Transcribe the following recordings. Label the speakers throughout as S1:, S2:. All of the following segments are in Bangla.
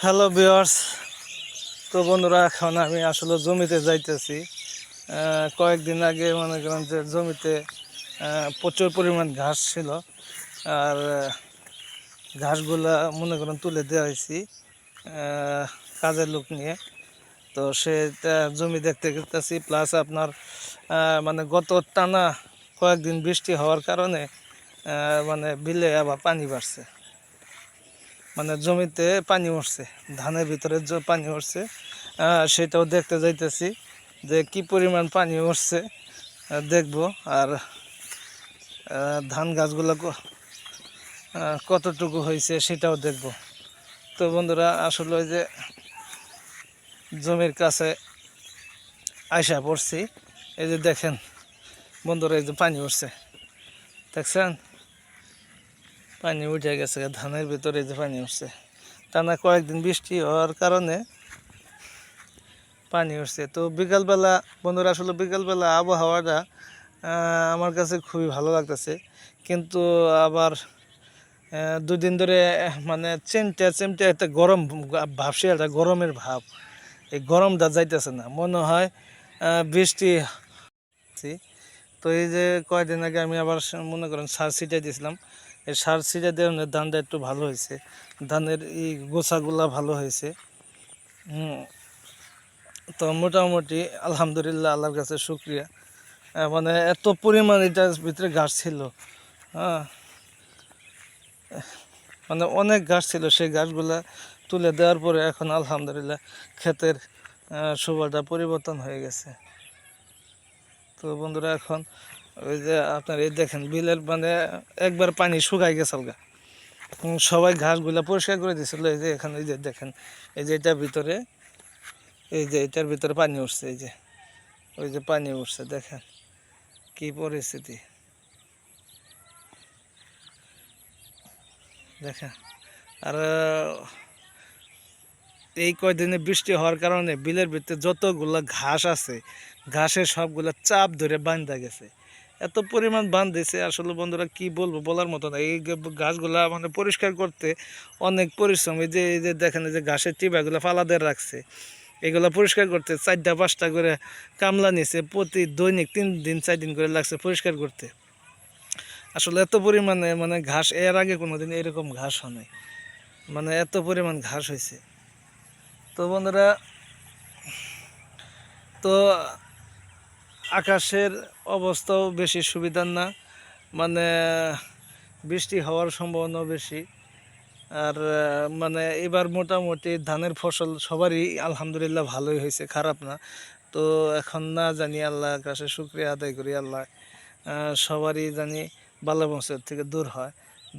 S1: Hello viewers. তো বন্ধুরা, এখন আমি আসলে জমিতে যাইতেছি। কয়েকদিন আগে মনে করেন যে জমিতে প্রচুর পরিমাণ ঘাস ছিল। আর ঘাসগুলা মনে করেন তুলে দেওয়া হয়েছি কাজের লোক নিয়ে। তো সেটা জমি দেখতে গেতেছি, প্লাস আপনার মানে গত টানা কয়েকদিন বৃষ্টি হওয়ার কারণে মানে বিলে আবার পানি বাড়ছে, মানে জমিতে পানি উঠছে, ধানের ভিতরে পানি উঠছে। সেটাও দেখতে যাইতেছি যে কি পরিমাণ পানি উঠছে, দেখবো। আর ধান গাছগুলো কতটুকু হয়েছে সেটাও দেখব। তো বন্ধুরা, আসলে ওই যে জমির কাছে আইসা পড়ছি। এই যে দেখেন বন্ধুরা, এই যে পানি উঠছে, দেখছেন? পানি উঠে গেছে ধানের ভিতরে, যে পানি উঠছে টানা কয়েকদিন বৃষ্টি হওয়ার কারণে পানি উঠছে। তো বিকালবেলা বন্ধুরা, আসলে বিকালবেলা আবহাওয়াটা আমার কাছে খুবই ভালো লাগতেছে, কিন্তু আবার দুদিন ধরে মানে চেমটে চেমটে একটা গরম ভাবছি, একটা গরমের ভাব। এই গরমটা যাইতেছে না, মনে হয় বৃষ্টি। তো এই যে কয়েকদিন আগে আমি আবার মনে করেন সার ছিটাই দিয়েছিলাম। এই সার ছিটাই দিয়ে ধানটা একটু ভালো হয়েছে, ধানের এই গোছাগুলা ভালো হয়েছে। তো মোটামুটি আলহামদুলিল্লাহ, আল্লাহর কাছে শুক্রিয়া। মানে এত পরিমাণ এটার ভিতরে গাছ ছিল, হ্যাঁ, মানে অনেক গাছ ছিল। সেই গাছগুলা তুলে দেওয়ার পরে এখন আলহামদুলিল্লাহ ক্ষেতের শোভাটা পরিবর্তন হয়ে গেছে। তো বন্ধুরা, এখন ওই যে আপনার এই দেখেন বিলের মানে একবার পানি শুকাই গেছে গা। সবাই ঘাসগুলা পরিষ্কার করে দিয়েছিল। এই যে এখানে এই যে দেখেন, এই যে এটার ভিতরে, এই যে এটার ভিতরে পানি উঠছে, এই যে ওই যে পানি উঠছে, দেখেন কি পরিস্থিতি, দেখেন। আর এই কয়দিনে বৃষ্টি হওয়ার কারণে বিলের ভিতরে যতগুলা ঘাস আছে, ঘাসের সবগুলা চাপ ধরে বাঁধা গেছে। এত পরিমাণ বাঁধেছে, আসলে বন্ধুরা কি বলবো, বলার মতো না। এই ঘাসগুলা মানে পরিষ্কার করতে অনেক পরিশ্রম। এই যে দেখেন, এই যে ঘাসের টিপাগুলো ফালাদের রাখছে, এগুলো পরিষ্কার করতে 4টা 5টা করে কামলা নিছে। প্রতি দৈনিক 3 দিন 4 দিন করে লাগছে পরিষ্কার করতে। আসলে এত পরিমাণে মানে ঘাস, এর আগে কোনোদিন এরকম ঘাস হয় নাই, মানে এত পরিমাণ ঘাস হয়েছে। তো বন্ধুরা, তো আকাশের অবস্থাও বেশি সুবিধার না, মানে বৃষ্টি হওয়ার সম্ভাবনাও বেশি। আর মানে এবার মোটামুটি ধানের ফসল সবারই আলহামদুলিল্লাহ ভালোই হয়েছে, খারাপ না। তো এখন না জানি, আল্লাহর কাছে শুকরিয়া আদায় করি, আল্লাহ সবারই জানি বালা মুসিবত থেকে দূর হয়,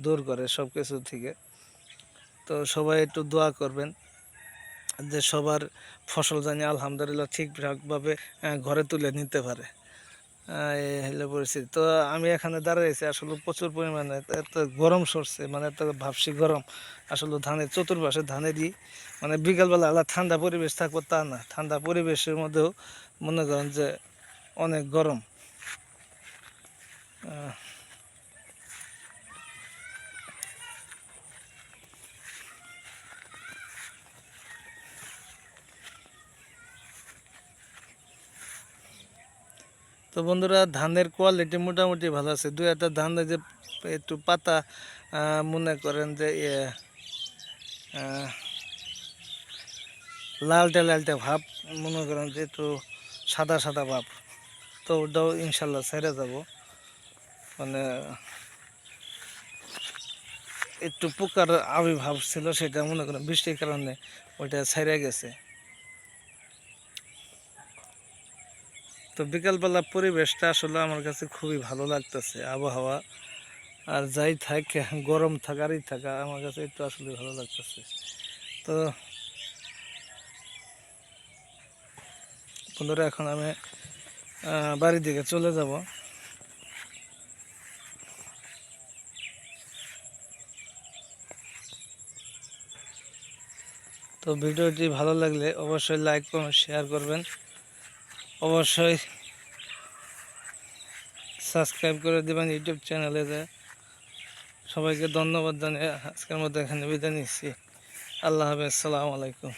S1: দূর করে সব কিছু থেকে। তো সবাই একটু দোয়া করবেন যে সবার ফসল জানি আলহামদুলিল্লাহ ঠিকঠাকভাবে ঘরে তুলে নিতে পারে। এই হলো পরিস্থিতি। তো আমি এখানে দাঁড়াইছি, আসলে প্রচুর পরিমাণে এত গরম সরছে, মানে এত ভাবছি গরম। আসলে ধানের চতুর্পাশে ধানেরই মানে বিকালবেলা আলাদা ঠান্ডা পরিবেশ থাকবো তা না, ঠান্ডা পরিবেশের মধ্যেও মনে করেন যে অনেক গরম। তো বন্ধুরা, ধানের কোয়ালিটি মোটামুটি ভালো আছে। 2-1টা ধান যে একটু পাতা মনে করেন যে লালটে লালটে ভাব, মনে করেন যে একটু সাদা সাদা ভাব। তো ওটাও ইনশাল্লাহ ছেড়ে যাব, মানে একটু পোকার আবির্ভাব ছিল, সেটা মনে করেন বৃষ্টির কারণে ওইটা ছেড়ে গেছে। তো বিকালবেলা পরিবেশটা আসলে আমার কাছে খুবই ভালো লাগতেছে, আবহাওয়া। আর যাই থাক, গরম থাকারই থাকা, আমার কাছে একটু আসলে ভালো লাগতেছে। তো বন্ধুরা, এখন আমি বাড়ির দিকে চলে যাব। তো ভিডিওটি ভালো লাগলে অবশ্যই লাইক কমেন্ট শেয়ার করবেন, অবশ্যই সাবস্ক্রাইব করে দেবেন ইউটিউব চ্যানেলে। সবাইকে ধন্যবাদ জানিয়ে আজকের মতো এখানে বিদায় নিচ্ছি। আল্লাহ হাফেজ, সালামু আলাইকুম।